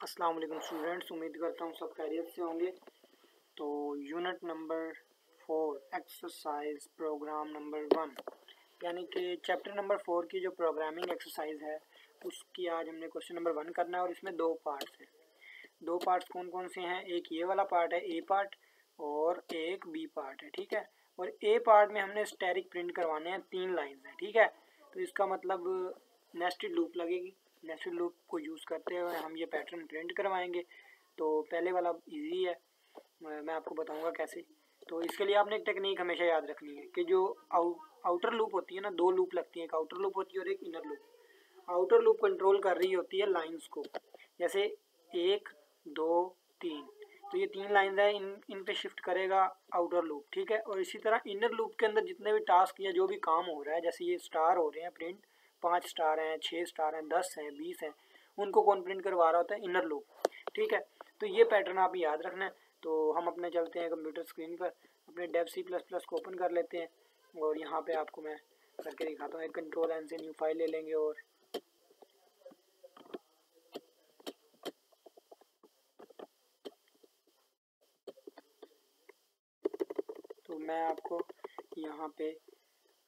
अस्सलाम वालेकुम स्टूडेंट्स, उम्मीद करता हूँ सब खैरियत से होंगे। तो unit number 4 exercise programme number 1 यानी कि चैप्टर नंबर 4 की जो प्रोग्रामिंग एक्सरसाइज है उसकी आज हमने क्वेश्चन नंबर 1 करना है। और इसमें दो पार्ट्स हैं। दो पार्ट्स कौन कौन से हैं? एक ये वाला पार्ट है ए पार्ट और एक बी पार्ट है, ठीक है। और ए पार्ट में हमने स्टैटिक प्रिंट करवाने हैं, 3 लाइन्स हैं, ठीक है। तो इसका मतलब नेस्टेड लूप लगेगी। नेस्टेड लूप को यूज़ करते हुए हम ये पैटर्न प्रिंट करवाएंगे। तो पहले वाला इजी है, मैं आपको बताऊंगा कैसे। तो इसके लिए आपने एक टेक्निक हमेशा याद रखनी है कि जो आउटर लूप होती है ना, दो लूप लगती है, एक आउटर लूप होती है और एक inner loop. Outer loop control कर रही होती है लाइंस को, जैसे 1 2 3। तो ये 3 लाइंस है, इन पे शिफ्ट करेगा आउटर लूप, ठीक है। और इसी तरह इनर लूप के अंदर जितने भी टास्क या जो भी काम हो रहा है, जैसे ये स्टार हो रहे हैं प्रिंट, 5 स्टार हैं, 6 स्टार हैं, 10 हैं, 20 हैं, उनको कौन प्रिंट करवा रहा होता है? इनर लूप, ठीक है। तो ये पैटर्न आप याद रखना है। तो हम अपने चलते हैं कंप्यूटर स्क्रीन पर, अपने डेव C++ को ओपन कर लेते हैं और यहाँ पे आपको मैं करके दिखाता हूँ। एक कंट्रोल एन से न्यू फाइल ले लेंगे और तो मैं आपको यहाँ पे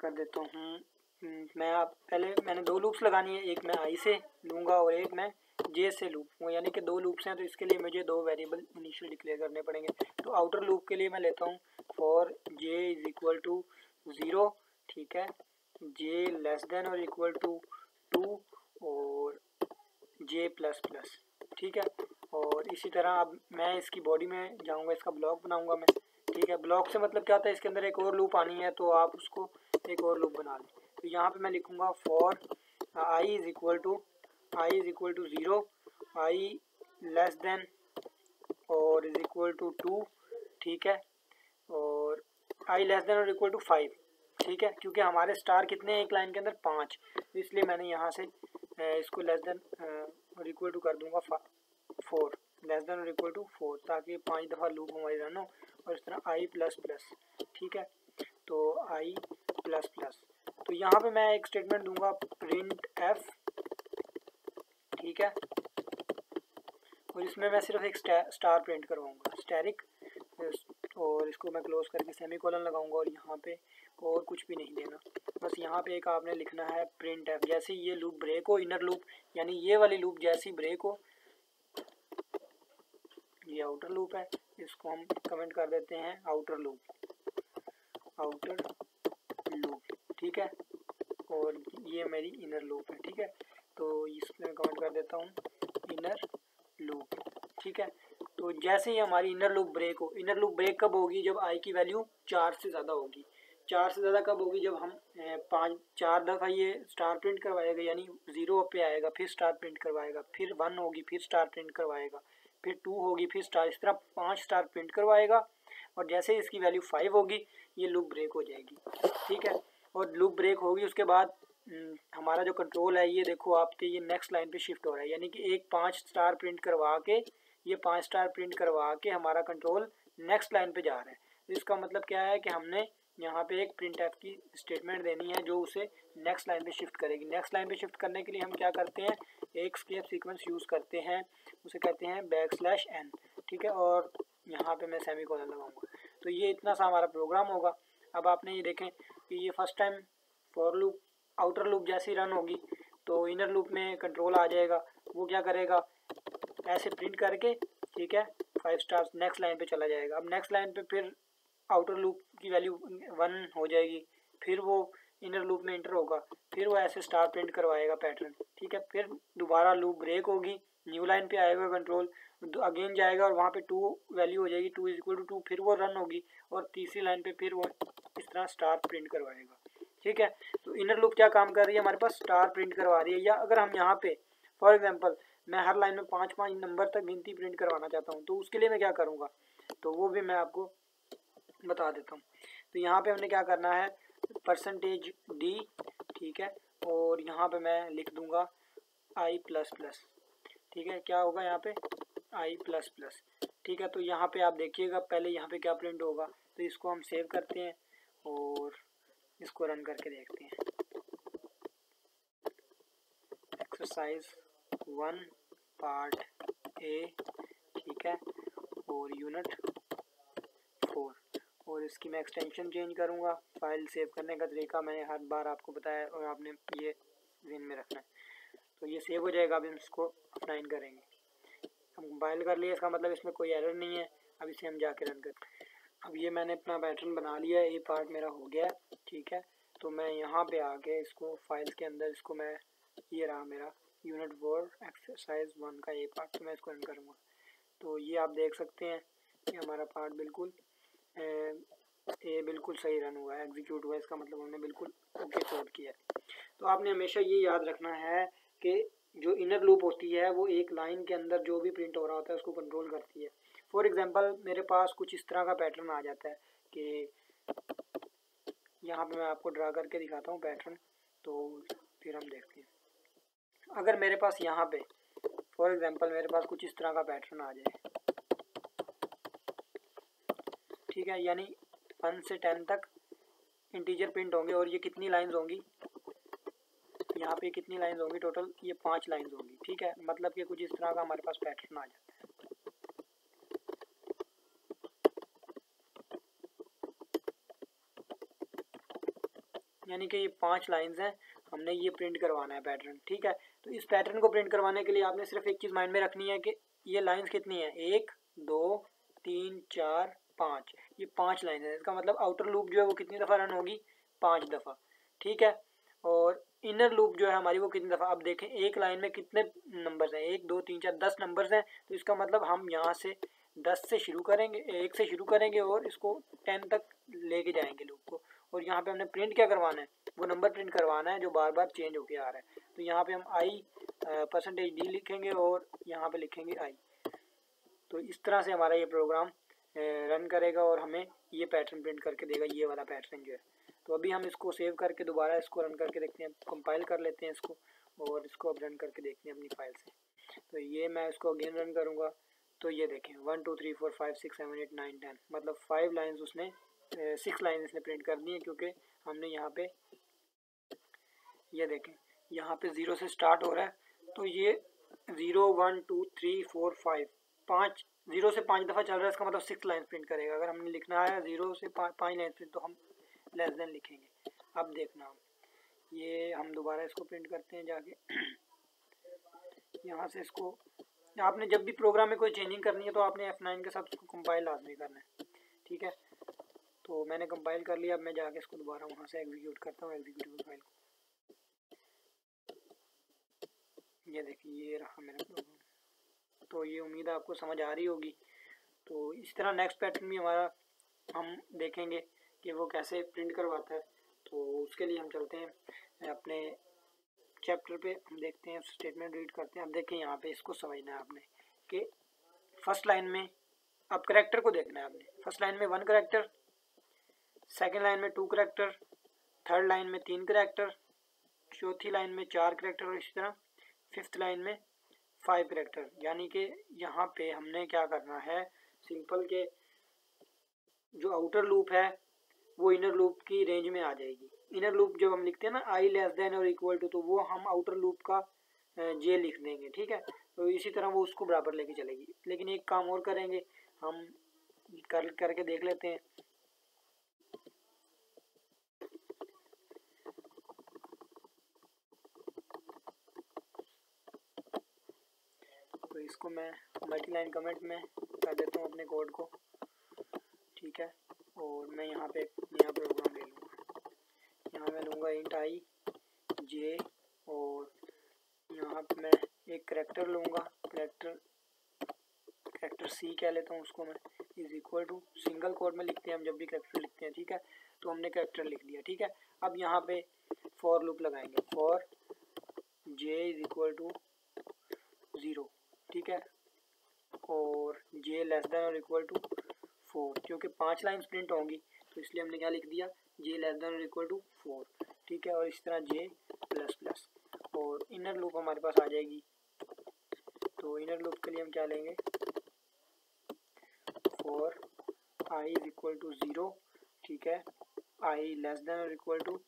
कर देता हूँ। मैंने 2 लूप्स लगानी है, एक मैं आई से लूँगा और एक मैं जे से लूप, यानी कि 2 लूप्स हैं। तो इसके लिए मुझे 2 वेरिएबल इनिशियल डिक्लेयर करने पड़ेंगे। तो आउटर लूप के लिए मैं लेता हूँ for j is equal to 0, ठीक है, जे लेस देन और इक्वल टू 2 और जे प्लस प्लस, ठीक है। और इसी तरह अब मैं इसकी बॉडी में जाऊँगा, इसका ब्लॉक बनाऊँगा मैं, ठीक है। ब्लॉक से मतलब क्या होता है, इसके अंदर एक और लूप आनी है, तो आप उसको एक और लूप बना लें। तो यहाँ पे मैं लिखूँगा for i is equal to 0, i less than और इज इक्वल टू 2, ठीक है, और आई लेस देन और इक्वल टू 5, ठीक है। क्योंकि हमारे स्टार कितने हैं एक लाइन के अंदर? 5, तो इसलिए मैंने यहाँ से इसको लेस देन और इक्वल टू कर दूँगा 4, लेस देन और इक्वल टू 4, ताकि 5 दफ़ा लूप हमारी रन हो। और इस तरह आई प्लस प्लस, ठीक है। तो आई प्लस प्लस, तो यहाँ पे मैं एक स्टेटमेंट दूंगा प्रिंट एफ, ठीक है। और इसमें मैं सिर्फ एक स्टार प्रिंट करवाऊंगा, स्टैरिक, और इसको मैं क्लोज करके सेमीकोलन लगाऊंगा और यहाँ पे और कुछ भी नहीं देना। बस यहाँ पे एक आपने लिखना है प्रिंट एफ। जैसे ये लूप ब्रेक हो, इनर लूप यानी ये वाली लूप जैसी ब्रेक हो, ये आउटर लूप है, इसको हम कमेंट कर देते हैं आउटर लूप, ठीक है। और ये मेरी इनर लूप है, ठीक है। तो इसमें कमेंट कर देता हूँ इनर लूप, ठीक है। तो जैसे ही हमारी इनर लूप ब्रेक हो, इनर लूप ब्रेक कब होगी? जब आई की वैल्यू 4 से ज़्यादा होगी। 4 से ज़्यादा कब होगी? जब हम 4 दफ़ा ये स्टार प्रिंट करवाएगा, यानी 0 पे आएगा, फिर स्टार प्रिंट करवाएगा, फिर 1 होगी, फिर स्टार प्रिंट करवाएगा, फिर 2 होगी, फिर स्टार, इस तरह 5 स्टार प्रिंट करवाएगा। और जैसे इसकी वैल्यू 5 होगी, ये लूप ब्रेक हो जाएगी, ठीक है। और लूप ब्रेक होगी उसके बाद हमारा जो कंट्रोल है, ये देखो आपके ये नेक्स्ट लाइन पे शिफ्ट हो रहा है, यानी कि एक 5 स्टार प्रिंट करवा के, ये 5 स्टार प्रिंट करवा के हमारा कंट्रोल नेक्स्ट लाइन पे जा रहा है। तो इसका मतलब क्या है कि हमने यहाँ पे एक प्रिंट एफ की स्टेटमेंट देनी है जो उसे नेक्स्ट लाइन पे शिफ्ट करेगी। नेक्स्ट लाइन पे शिफ्ट करने के लिए हम क्या करते हैं? एक स्केप सीक्वेंस यूज़ करते हैं, उसे कहते हैं \n, ठीक है। और यहाँ पे मैं सेमीकोलन लगाऊंगा। तो ये इतना सा हमारा प्रोग्राम होगा। अब आपने ये देखें कि ये first time for loop outer loop जैसी रन होगी तो इनर लूप में कंट्रोल आ जाएगा। वो क्या करेगा? ऐसे प्रिंट करके, ठीक है, 5 स्टार्स नेक्स्ट लाइन पे चला जाएगा। अब नेक्स्ट लाइन पे फिर आउटर लूप की वैल्यू 1 हो जाएगी, फिर वो इनर लूप में इंटर होगा, फिर वो ऐसे स्टार प्रिंट करवाएगा पैटर्न, ठीक है। फिर दोबारा लूप ब्रेक होगी, न्यू लाइन पे आएगा कंट्रोल, अगेन जाएगा और वहाँ पे 2 वैल्यू हो जाएगी, 2 इज इक्वल टू 2, फिर वो रन होगी और तीसरी लाइन पे फिर वो इस तरह स्टार प्रिंट करवाएगा, ठीक है। तो इनर लूप क्या काम कर रही है? हमारे पास स्टार प्रिंट करवा रही है। या अगर हम यहाँ पे फॉर एग्जांपल मैं हर लाइन में 5-5 नंबर तक गिनती प्रिंट करवाना चाहता हूँ, तो उसके लिए मैं क्या करूँगा, तो वो भी मैं आपको बता देता हूँ। तो यहाँ पे हमने क्या करना है, %d, ठीक है, और यहाँ पे मैं लिख दूँगा i प्लस प्लस, ठीक है। क्या होगा यहाँ पे? i प्लस प्लस, ठीक है। तो यहाँ पे आप देखिएगा पहले यहाँ पे क्या प्रिंट होगा। तो इसको हम सेव करते हैं और इसको रन करके देखते हैं। एक्सरसाइज 1 पार्ट ए, ठीक है, और यूनिट 4, और इसकी मैं एक्सटेंशन चेंज करूँगा। फाइल सेव करने का तरीका मैंने हर बार आपको बताया और आपने ये ज़हन में रखना है। तो ये सेव हो जाएगा। अब हम इसको अप्लाइन करेंगे। हम कंपाइल कर लिए, इसका मतलब इसमें कोई एरर नहीं है। अब इसे हम जाके रन करते हैं। अब ये मैंने अपना पैटर्न बना लिया है, ये पार्ट मेरा हो गया है, ठीक है। तो मैं यहाँ पे आके इसको फाइल्स के अंदर इसको मैं, ये रहा मेरा यूनिट 4 एक्सरसाइज 1 का ये पार्ट, तो मैं इसको रन करूँगा। तो ये आप देख सकते हैं कि हमारा पार्ट बिल्कुल ये बिल्कुल सही रन हुआ है, एग्जीक्यूट हुआ है। इसका मतलब हमने बिल्कुल ओके कोड किया है। तो आपने हमेशा ये याद रखना है कि जो इनर लूप होती है वो एक लाइन के अंदर जो भी प्रिंट हो रहा होता है उसको कंट्रोल करती है। फॉर एग्जांपल मेरे पास कुछ इस तरह का पैटर्न आ जाता है कि यहाँ पे मैं आपको ड्रा करके दिखाता हूँ पैटर्न, तो फिर हम देखते हैं। अगर मेरे पास यहाँ पे फॉर एग्जांपल मेरे पास कुछ इस तरह का पैटर्न आ जाए, ठीक है, यानी 1 से 10 तक इंटीजर प्रिंट होंगे और ये कितनी लाइंस होंगी, यहाँ पे कितनी लाइंस होंगी टोटल, ये 5 लाइंस होंगी, ठीक है। मतलब कि कुछ इस तरह का हमारे पास पैटर्न आ जाता है। यानी कि ये 5 लाइंस हैं, हमने ये प्रिंट करवाना है पैटर्न, ठीक है। तो इस पैटर्न को प्रिंट करवाने के लिए आपने सिर्फ एक चीज़ माइंड में रखनी है कि ये लाइंस कितनी है, 1 2 3 4 5, ये 5 लाइन है। इसका मतलब आउटर लूप जो है वो कितनी दफ़ा रन होगी, 5 दफ़ा, ठीक है। और इनर लूप जो है हमारी वो कितनी दफ़ा, अब देखें एक लाइन में कितने नंबर्स हैं, 1 2 3 4 10 नंबर्स हैं। तो इसका मतलब हम यहाँ से 10 से शुरू करेंगे, 1 से शुरू करेंगे और इसको 10 तक लेके जाएंगे लूप को। और यहाँ पे हमने प्रिंट क्या करवाना है, वो नंबर प्रिंट करवाना है जो बार बार चेंज होके आ रहा है। तो यहाँ पे हम %d लिखेंगे और यहाँ पे लिखेंगे i। तो इस तरह से हमारा ये प्रोग्राम रन करेगा और हमें ये पैटर्न प्रिंट करके देगा, ये वाला पैटर्न जो है। तो अभी हम इसको सेव करके दोबारा इसको रन करके देखते हैं, कंपाइल कर लेते हैं इसको और इसको अब रन करके देखते हैं अपनी फाइल से। तो ये मैं इसको अगेन रन करूँगा। तो ये देखें 1 2 3 4 5 6 7 8 9 10, मतलब 5 लाइन्स उसने 6 लाइन इसने प्रिंट कर दी है, क्योंकि हमने यहाँ पे ये देखें यहाँ पे 0 से स्टार्ट हो रहा है। तो ये 0 1 2 3 4 5 0 से 5 दफ़ा चल रहा है, इसका मतलब 6 लाइन प्रिंट करेगा। अगर हमने लिखना है 0 से 5 लाइन प्रिंट तो हम लेस देन लिखेंगे। अब देखना ये हम दोबारा इसको प्रिंट करते हैं जाके यहाँ से इसको। आपने जब भी प्रोग्राम में कोई चेंजिंग करनी है तो आपने F9 के साथ इसको कंपाइल लाजमी करना है, ठीक है। तो मैंने कंपाइल कर लिया। अब मैं जाके इसको दोबारा वहाँ से एग्जीक्यूट करता हूँ एग्जीक्यूटिव फाइल को। ये देखिए ये रहा मेरा प्रोग्राम। तो ये उम्मीद है आपको समझ आ रही होगी। तो इस तरह नेक्स्ट पैटर्न भी हमारा हम देखेंगे कि वो कैसे प्रिंट करवाता है। तो उसके लिए हम चलते हैं अपने चैप्टर पे, हम देखते हैं स्टेटमेंट रीड करते हैं। अब देखें यहाँ पे इसको समझना है आपने कि फर्स्ट लाइन में अब करैक्टर को देखना है आपने। फर्स्ट लाइन में 1 करैक्टर, सेकेंड लाइन में 2 करैक्टर, थर्ड लाइन में 3 करैक्टर, चौथी लाइन में 4 करैक्टर और इसी तरह फिफ्थ लाइन में 5 करैक्टर। यानी कि यहाँ पे हमने क्या करना है, सिंपल के जो आउटर लूप है वो इनर लूप की रेंज में आ जाएगी। इनर लूप जब हम लिखते हैं ना i लेस देन और इक्वल टू, तो वो हम आउटर लूप का j लिख देंगे, ठीक है। तो इसी तरह वो उसको बराबर लेके चलेगी। लेकिन एक काम और करेंगे हम, करके देख लेते हैं। तो इसको मैं मल्टी लाइन कमेंट में कर देता हूँ अपने कोड को, ठीक है। और मैं यहाँ पे एक नया प्रोग्राम ले लूँगा। यहाँ मैं लूँगा इंट i j और यहाँ पे मैं एक करैक्टर लूँगा, करैक्टर c कह लेता हूँ उसको मैं, is equal to, single code में लिखते हैं हम जब भी करैक्टर लिखते हैं, ठीक है। तो हमने करैक्टर लिख दिया, ठीक है। अब यहाँ पे फॉर लूप लगाएंगे, for j is equal to 0, ठीक है, और j लेस देन और इक्वल टू 4, क्योंकि 5 लाइन्स प्रिंट होंगी तो इसलिए हमने क्या लिख दिया, j लेस देन और इक्वल टू 4, ठीक है। और इस तरह j प्लस प्लस, और इनर लूप हमारे पास आ जाएगी। तो इनर लूप के लिए हम क्या लेंगे, for i is equal to 0, ठीक है, i लेस देन और इक्वल टू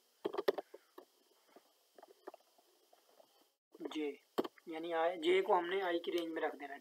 j, यानी j को हमने i की रेंज में रख देना है, ठीक।